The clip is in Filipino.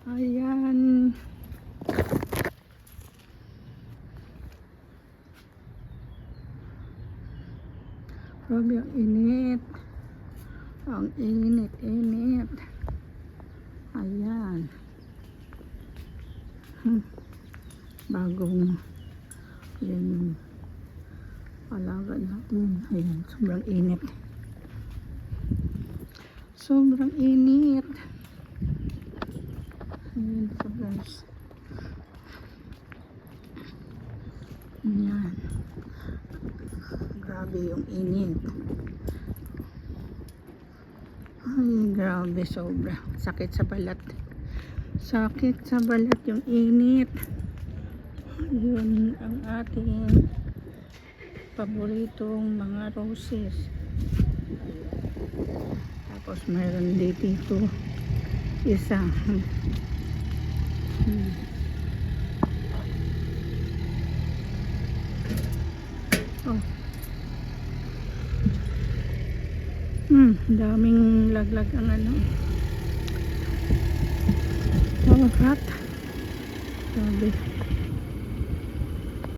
Ayan. Grabe ang init. Ang init. Ayan. Bagong yan alaga natin. Ayan, sobrang init. Sobrang init. Ayan po guys. Ayan. Grabe yung init. Ay, grabe sobra. Sakit sa balat. Sakit sa balat yung init. Yun ang ating paboritong mga roses. Tapos mayroon dito isa. Oh. Daming laglag ang ano. Oh, hot. Grabe.